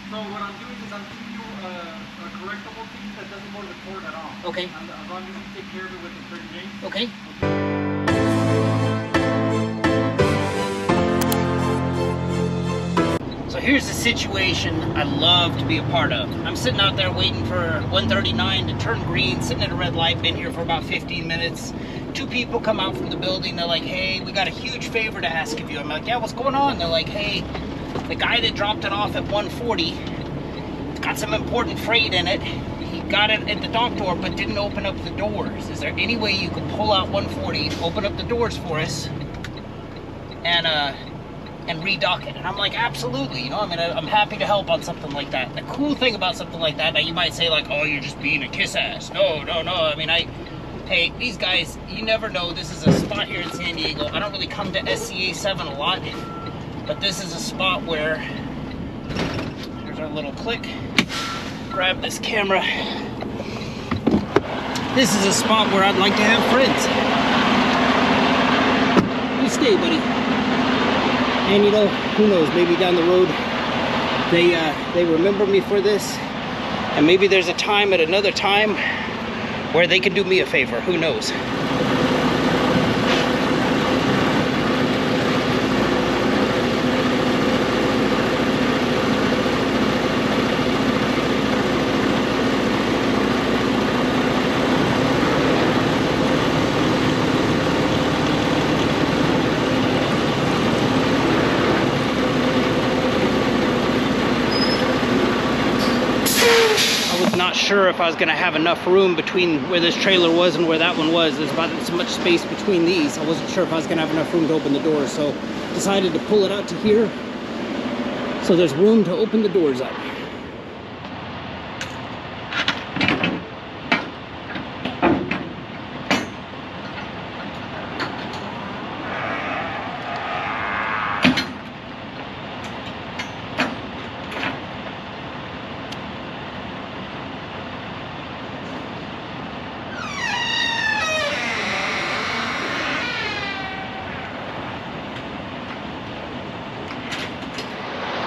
So what I'm doing is I'm giving you a correctable piece that doesn't go to the court at all. Okay. As long as you take care of it within 30 days. Okay. So here's the situation I love to be a part of. I'm sitting out there waiting for 139 to turn green, sitting at a red light, been here for about 15 minutes. Two people come out from the building, they're like, hey, we got a huge favor to ask of you. I'm like, yeah, what's going on? They're like, hey, the guy that dropped it off at 140, it's got some important freight in it. He got it at the dock door, but didn't open up the doors. Is there any way you could pull out 140, open up the doors for us, and redock it? And I'm like, absolutely, you know, I mean, I'm happy to help on something like that. The cool thing about something like that, now you might say like, oh, you're just being a kiss ass. No, I mean, hey, these guys, you never know. This is a spot here in San Diego. I don't really come to SCA 7 a lot, but this is a spot where, here's our little click, grab this camera. This is a spot where I'd like to have friends. You stay, buddy. And you know, who knows, maybe down the road, they remember me for this, and maybe there's a time at another time where they can do me a favor, who knows. Not sure if I was going to have enough room between where this trailer was and where that one was. There's about so much space between these. I wasn't sure if I was going to have enough room to open the doors, so decided to pull it out to here so there's room to open the doors up.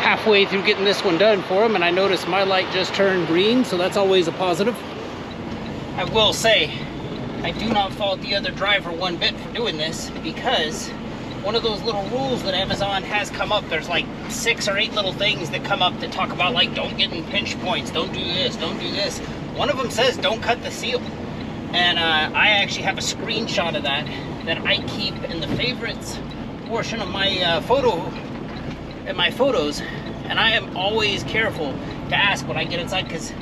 Halfway through getting this one done for him, and I noticed my light just turned green, so that's always a positive. I will say, I do not fault the other driver one bit for doing this, because one of those little rules that Amazon has come up, there's like 6 or 8 little things that come up that talk about like, don't get in pinch points, don't do this, don't do this. One of them says, don't cut the seal. And I actually have a screenshot of that I keep in the favorites portion of my photos, and I am always careful to ask when I get inside, because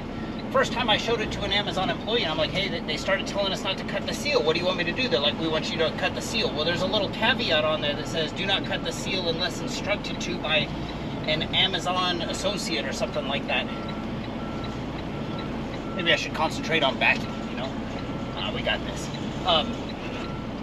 first time I showed it to an Amazon employee, and I'm like, hey, they started telling us not to cut the seal. What do you want me to do? They're like, we want you to cut the seal. Well, there's a little caveat on there that says, do not cut the seal unless instructed to by an Amazon associate or something like that. Maybe I should concentrate on backing, you know? We got this.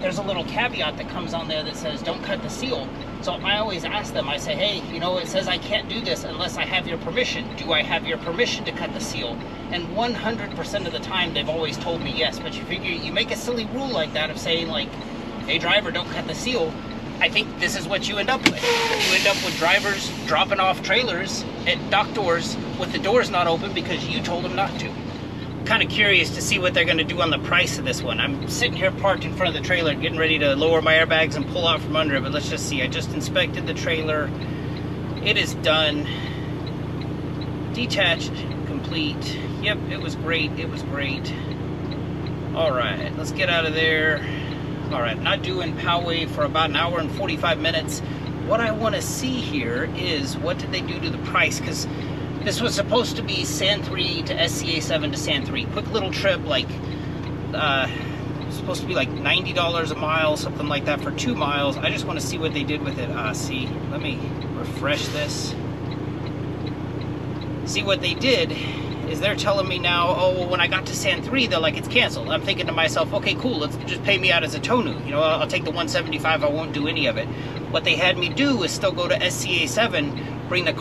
There's a little caveat that comes on there that says, don't cut the seal. So I always ask them, I say, hey, you know, it says I can't do this unless I have your permission. Do I have your permission to cut the seal? And 100% of the time, they've always told me yes. But you figure, you make a silly rule like that of saying, like, hey, driver, don't cut the seal. I think this is what you end up with. You end up with drivers dropping off trailers at dock doors with the doors not open because you told them not to. Kind of curious to see what they're going to do on the price of this one. I'm sitting here parked in front of the trailer getting ready to lower my airbags and pull out from under it, but let's just see. I just inspected the trailer. It is done. Detached, complete. Yep, it was great. It was great. All right, let's get out of there. All right, not doing Poway for about an hour and 45 minutes. What I want to see here is what did they do to the price, because this was supposed to be San 3 to SCA 7 to San 3. Quick little trip, like, supposed to be like $90 a mile, something like that for 2 miles. I just want to see what they did with it. See, let me refresh this. See, what they did is they're telling me now, oh, well, when I got to San 3, they're like, it's canceled. I'm thinking to myself, okay, cool, let's just pay me out as a Tonu. You know, I'll take the 175, I won't do any of it. What they had me do is still go to SCA 7, bring a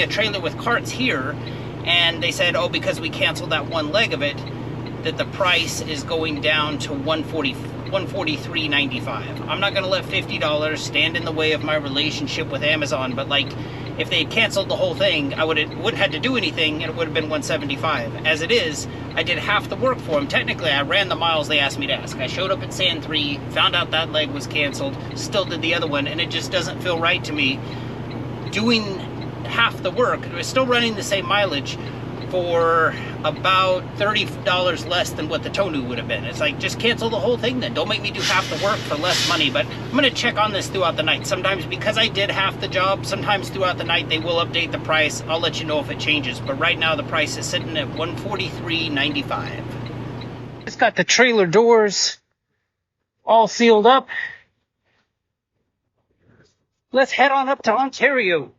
trailer with carts here, and they said, oh, because we canceled that one leg of it, that the price is going down to $143.95. I'm not gonna let $50 stand in the way of my relationship with Amazon, but like, if they had canceled the whole thing, I wouldn't have to do anything, and it would have been $175. As it is, I did half the work for them. Technically, I ran the miles they asked me to ask. I showed up at Sand 3, found out that leg was canceled, still did the other one, and it just doesn't feel right to me doing half the work. We're still running the same mileage for about $30 less than what the Tonu would have been. It's like, just cancel the whole thing then. Don't make me do half the work for less money. But I'm going to check on this throughout the night. Sometimes, because I did half the job, sometimes throughout the night they will update the price. I'll let you know if it changes. But right now the price is sitting at $143.95. It's got the trailer doors all sealed up. Let's head on up to Ontario.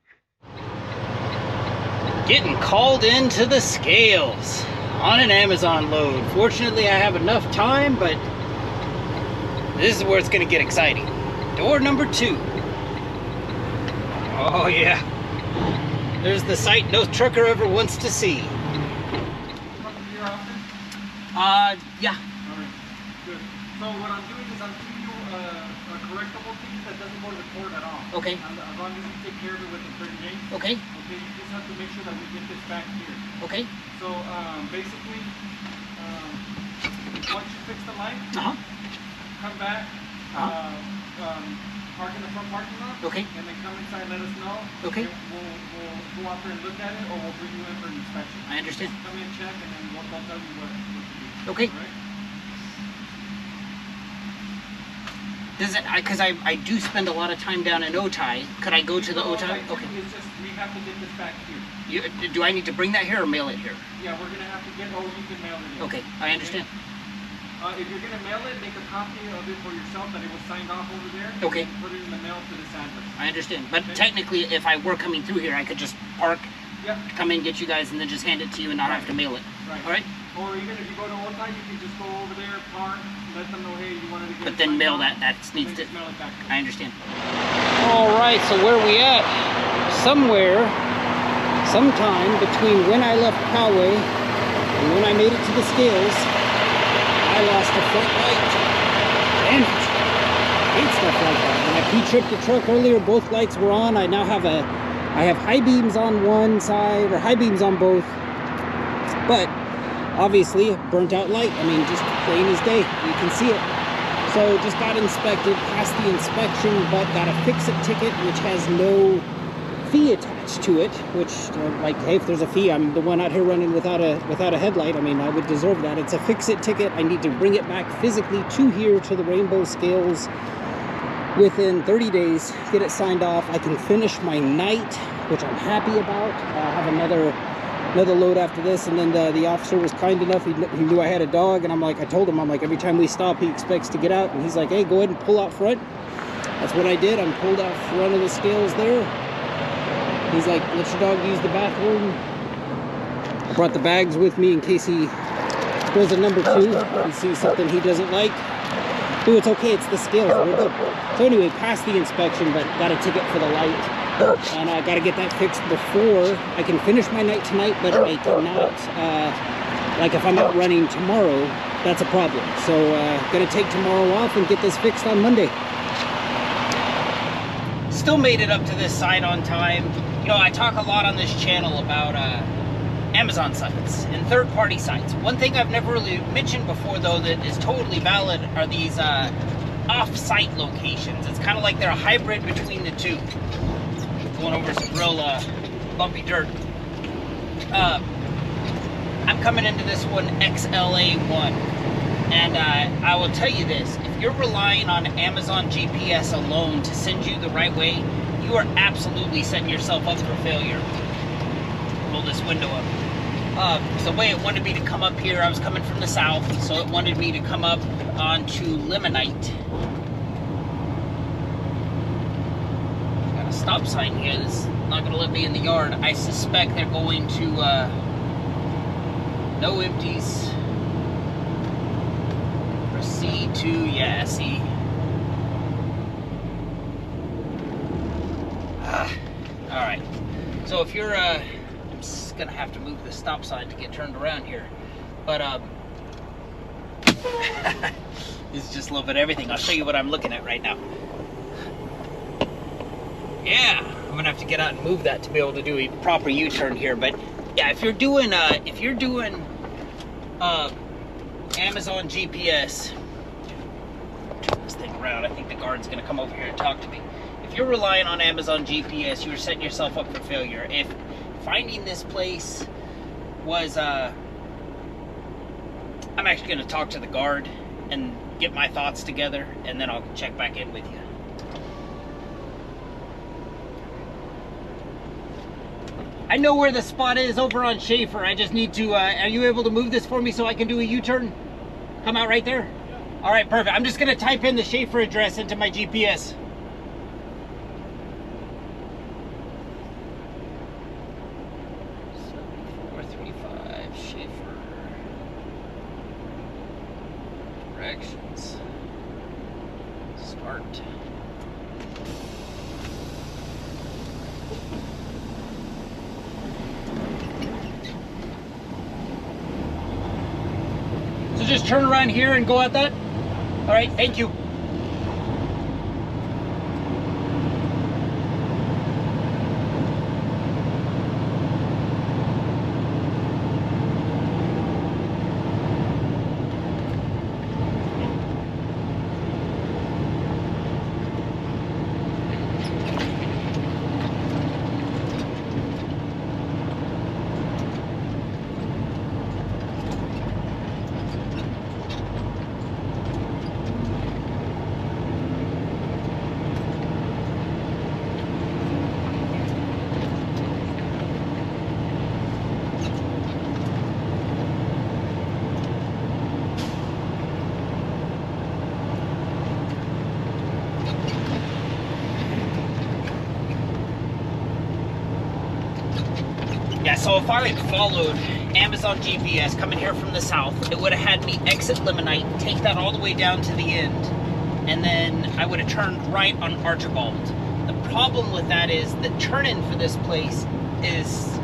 Getting called into the scales on an Amazon load. Fortunately, I have enough time, but this is where it's going to get exciting. Door number 2. Oh yeah. There's the sight no trucker ever wants to see. Yeah. Alright, good. So what I'm doing is I'm giving you a correctable ticket that doesn't go to the court at all. Okay. As long as you take care of it within 30 days. Okay. Okay, you just have to make sure that we get this back here. Okay. So basically, once you fix the light, come back, park in the front parking lot. Okay. And then come inside, let us know. Okay. We'll go out there and look at it, or we'll bring you in for an inspection. I understand. Just come in, check, and then we'll tell you what to do. Okay. All right? Does it? Because I do spend a lot of time down in Otay. Could I go to the Otay? Okay. It's just we have to get this back here. Do I need to bring that here or mail it here? Yeah, we're gonna have to get. Oh, you can mail it in. Okay, I understand. If you're gonna mail it, make a copy of it for yourself that it was signed off over there. Okay. And put it in the mail to this address. I understand. But technically, if I were coming through here, I could just park, come in, get you guys, and then just hand it to you and not have to mail it. Right. All right. Or even if you go to Otay, you can just go over there, park, let them know, hey, you wanted to get. But then mail that. That needs to. Mail it back. I understand. All right. So where are we at? Somewhere, sometime between when I left Poway and when I made it to the scales, I lost a front light. Damn it. I hate stuff like that. When I P-tripped the truck earlier, both lights were on. I now have I have high beams on one side, or high beams on both. But obviously, a burnt out light. I mean, just plain as day. You can see it. So just got inspected, passed the inspection, but got a fix-it ticket, which has no fee attached to it. Which, like, hey, if there's a fee, I'm the one out here running without a headlight. I mean, I would deserve that. It's a fix-it ticket. I need to bring it back physically to here to the Rainbow Scales within 30 days. Get it signed off. I can finish my night, which I'm happy about. I have another load after this, and then the officer was kind enough. He knew I had a dog, and I told him, I'm like, every time we stop, he expects to get out, and he's like, hey, go ahead and pull out front. That's what I did. I'm pulled out front of the scales there. He's like, let your dog use the bathroom. I brought the bags with me in case he goes to number 2. He sees something he doesn't like. Dude, it's okay. It's the scales. We're good. So anyway, passed the inspection, but got a ticket for the light. And I got to get that fixed before I can finish my night tonight, but I cannot, like if I'm out running tomorrow, that's a problem. So gonna take tomorrow off and get this fixed on Monday. Still made it up to this site on time. You know, I talk a lot on this channel about Amazon sites and third-party sites. One thing I've never really mentioned before, though, that is totally valid are these off-site locations. It's kind of like they're a hybrid between the two. Going over some real bumpy dirt. I'm coming into this one XLA1, and I will tell you this: if you're relying on Amazon GPS alone to send you the right way, you are absolutely setting yourself up for failure. Roll this window up. The way it wanted me to come up here, I was coming from the south, so it wanted me to come up onto Limonite. Stop sign here. This is not going to let me in the yard. I suspect they're going to no empties. Proceed to, yeah, see. Alright. So if you're I'm just going to have to move the stop sign to get turned around here. But it's just a little bit of everything. I'll show you what I'm looking at right now. Yeah, I'm gonna have to get out and move that to be able to do a proper U-turn here. But yeah, if you're doing Amazon GPS, turn this thing around. I think the guard's gonna come over here and talk to me. If you're relying on Amazon GPS, you're setting yourself up for failure. If finding this place was, I'm actually gonna talk to the guard and get my thoughts together, and then I'll check back in with you. I know where the spot is over on Schaefer. I just need to, are you able to move this for me so I can do a U-turn? Come out right there? Yeah. All right, perfect. I'm just gonna type in the Schaefer address into my GPS. 7435 Schaefer. Directions. Start. So just turn around here and go at that? All right, thank you. Yeah, so if I had followed Amazon GPS coming here from the south, it would have had me exit Limonite, take that all the way down to the end, and then I would have turned right on Archibald. The problem with that is the turn-in for this place is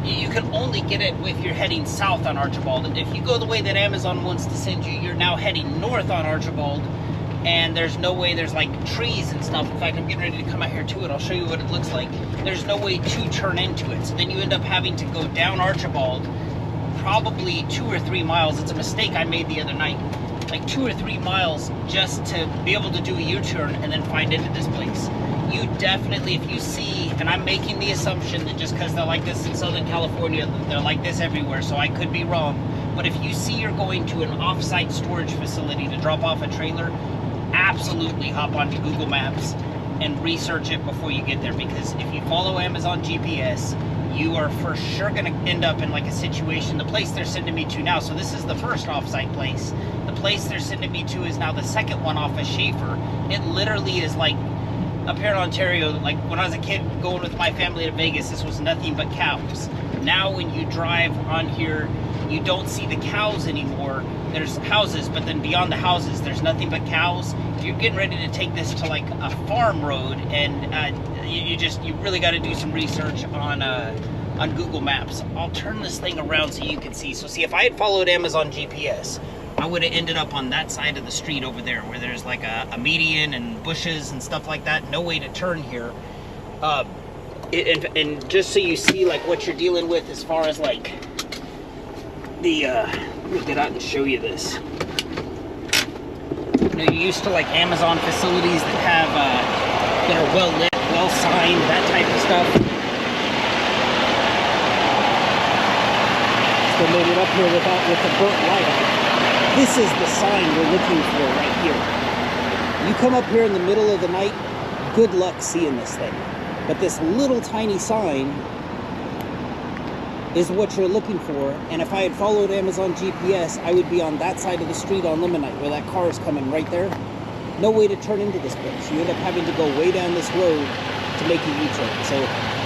you can only get it if you're heading south on Archibald. And if you go the way that Amazon wants to send you, you're now heading north on Archibald, and there's no way, there's like trees and stuff. In fact, I'm getting ready to come out here to it. I'll show you what it looks like. There's no way to turn into it. So then you end up having to go down Archibald, probably 2 or 3 miles. It's a mistake I made the other night. Like 2 or 3 miles just to be able to do a U-turn and then find into this place. You definitely, if you see, and I'm making the assumption that just because they're like this in Southern California, they're like this everywhere, so I could be wrong. But if you see you're going to an off-site storage facility to drop off a trailer, absolutely hop onto Google Maps and research it before you get there, because if you follow Amazon GPS, you are for sure going to end up in like a situation. The place they're sending me to now, so this is the first off-site place. The place they're sending me to is now the second one off of Schaefer. It literally is like up here in Ontario, like when I was a kid going with my family to Vegas, this was nothing but cows. Now when you drive on here, you don't see the cows anymore. There's houses, but then beyond the houses, there's nothing but cows. If you're getting ready to take this to like a farm road, and you really got to do some research on Google Maps. I'll turn this thing around so you can see. So see, if I had followed Amazon GPS, I would have ended up on that side of the street over there where there's like a median and bushes and stuff like that. No way to turn here. And just so you see like what you're dealing with as far as like the, let me get out and show you this. You know, you're used to like Amazon facilities that have, that are well lit, well signed, that type of stuff. Still made it up here with the burnt light on. This is the sign we're looking for right here. You come up here in the middle of the night, good luck seeing this thing. But this little tiny sign is what you're looking for. And if I had followed Amazon GPS, I would be on that side of the street on Limonite where that car is coming right there. No way to turn into this place. You end up having to go way down this road to make a U-turn. So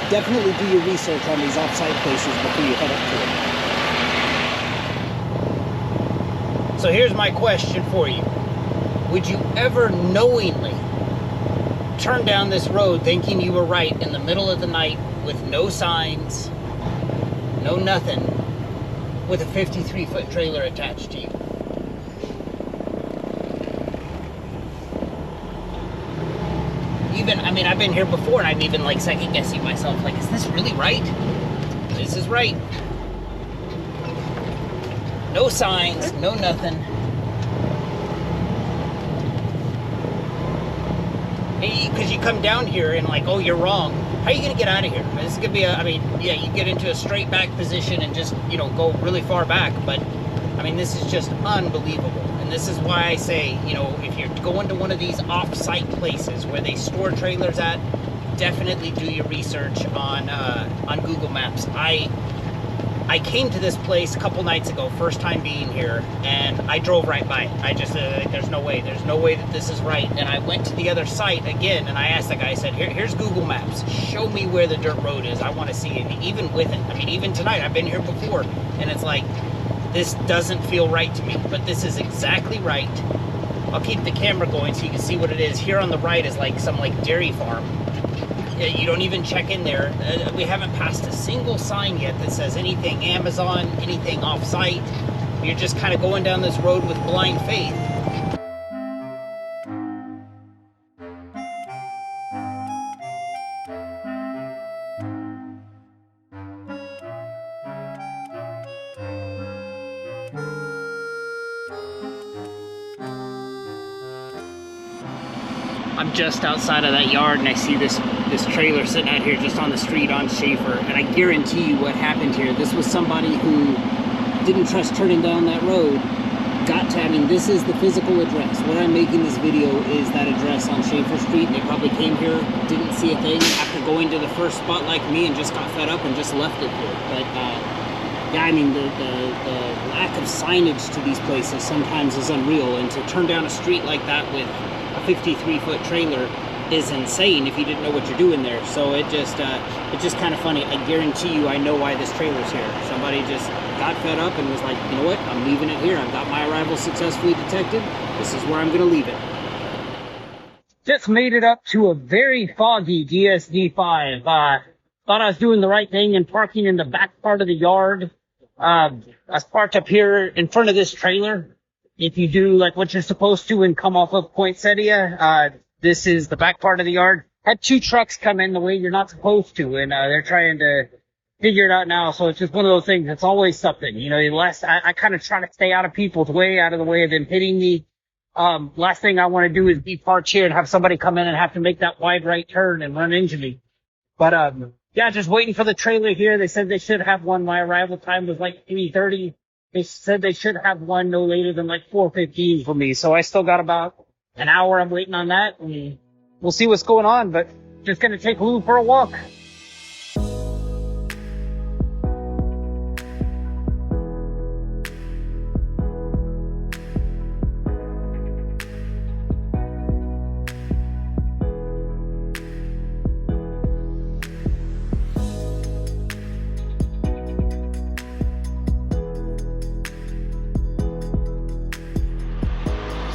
definitely do your research on these off-site places before you head up to it. So here's my question for you. Would you ever knowingly turn down this road thinking you were right in the middle of the night with no signs, no nothing, with a 53-foot trailer attached to you? even, I mean, I've been here before and I'm even like second guessing myself, like, is this really right? This is right. No signs, no nothing. Because you come down here and like, oh, you're wrong. How are you going to get out of here? This is going to be I mean, yeah, you get into a straight back position and just, you know, go really far back. But, I mean, this is just unbelievable. And this is why I say, you know, if you're going to one of these off-site places where they store trailers at, definitely do your research on Google Maps. I came to this place a couple nights ago, first time being here, and I drove right by it. I just, there's no way that this is right. And I went to the other site again, and I asked the guy, I said, here's Google Maps. Show me where the dirt road is. I want to see it, even with it. I mean, even tonight, I've been here before, and it's like, this doesn't feel right to me, but this is exactly right. I'll keep the camera going so you can see what it is. Here on the right is like some like dairy farm. You don't even check in there. We haven't passed a single sign yet that says anything Amazon, anything off-site. You're just kind of going down this road with blind faith. I'm just outside of that yard and I see this trailer sitting out here just on the street on Schaefer, and I guarantee you what happened here. This was somebody who didn't trust turning down that road. I mean, this is the physical address. What I'm making this video is that address on Schaefer Street. They probably came here, didn't see a thing after going to the first spot like me and just got fed up and just left it here. But yeah, I mean, the lack of signage to these places sometimes is unreal, and to turn down a street like that with a 53-foot trailer is insane if you didn't know what you're doing there. So it's just kind of funny. I guarantee you I know why this trailer's here. Somebody just got fed up and was like, you know what, I'm leaving it here. I've got my arrival successfully detected. This is where I'm gonna leave it. Just made it up to a very foggy DSD-5. Thought I was doing the right thing and parking in the back part of the yard. I was parked up here in front of this trailer. If you do like what you're supposed to and come off of Poinsettia, this is the back part of the yard. Had two trucks come in the way you're not supposed to, and they're trying to figure it out now. So it's just one of those things. It's always something, you know. I kind of try to stay out of people's way, out of the way of them hitting me. Last thing I want to do is be parked here and have somebody come in and have to make that wide right turn and run into me. But yeah, just waiting for the trailer here. They said they should have one. My arrival time was like 3:30. They said they should have one no later than like 4:15 for me. So I still got about an hour. I'm waiting on that, and we'll see what's going on. But just gonna take Lou for a walk.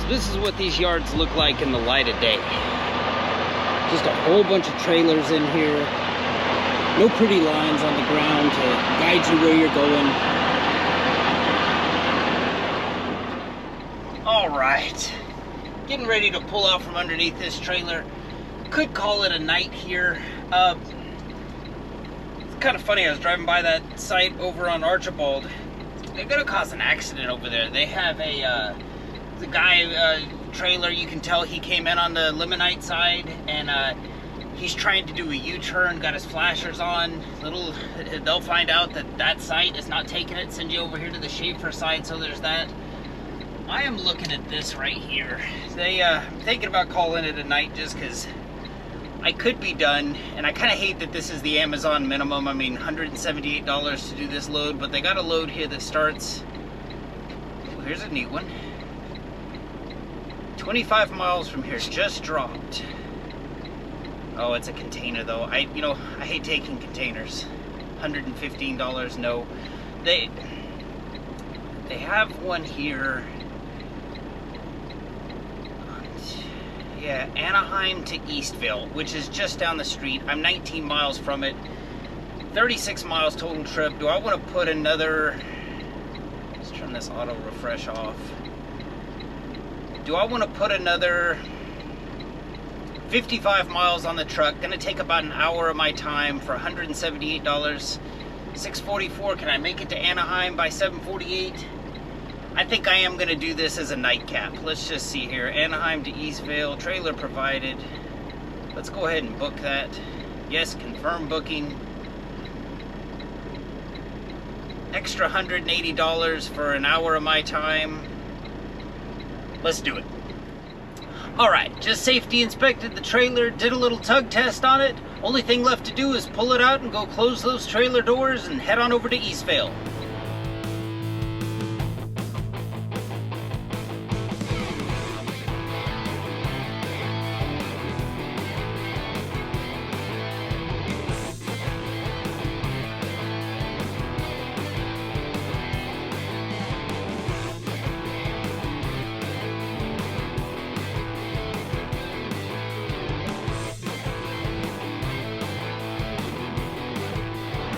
This is what these yards look like in the light of day. Just a whole bunch of trailers in here. No pretty lines on the ground to guide you where you're going. All right, getting ready to pull out from underneath this trailer. Could call it a night here. It's kind of funny, I was driving by that site over on Archibald. They're gonna cause an accident over there. They have the guy trailer, you can tell he came in on the limonite side, and he's trying to do a U-turn, got his flashers on. They'll find out that site is not taking it, send you over here to the Schaefer side, so there's that. I am looking at this right here. I'm thinking about calling it a night just because I could be done, and I kind of hate that this is the Amazon minimum. I mean, $178 to do this load, but they got a load here that starts, oh, here's a neat one. 25 miles from here, just dropped. Oh, it's a container though. I hate taking containers. $115, no. They have one here. Yeah, Anaheim to Eastville, which is just down the street. I'm 19 miles from it. 36 miles total trip. Do I want to put another, let's turn this auto refresh off. Do I want to put another 55 miles on the truck. Gonna take about an hour of my time for $178. 6:44. Can I make it to Anaheim by 7:48? I think I am gonna do this as a nightcap. Let's just see here. Anaheim to Eastvale, trailer provided. Let's go ahead and book that. Yes, confirm booking. Extra $180 for an hour of my time. Let's do it. All right, just safety inspected the trailer, did a little tug test on it. Only thing left to do is pull it out and go close those trailer doors and head on over to Eastvale.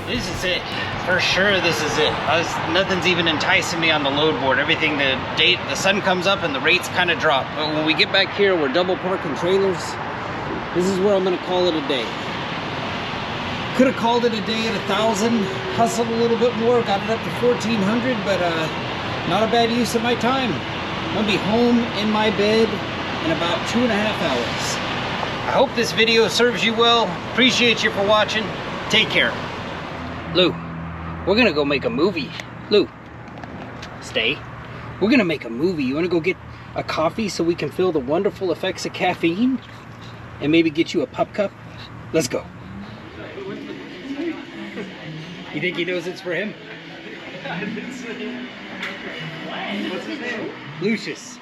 This is it. For sure, this is it. Nothing's even enticing me on the load board. Everything, the sun comes up and the rates kind of drop. But when we get back here, we're double parking trailers. This is where I'm gonna call it a day. Could have called it a day at 1,000, hustled a little bit more, got it up to 1,400, but not a bad use of my time. I'm gonna be home in my bed in about 2.5 hours. I hope this video serves you well. Appreciate you for watching. Take care. Lou, we're gonna go make a movie. Lou, stay. We're gonna make a movie. You wanna go get a coffee so we can feel the wonderful effects of caffeine? And maybe get you a pup cup? Let's go. You think he knows it's for him? What's his name? Lucius.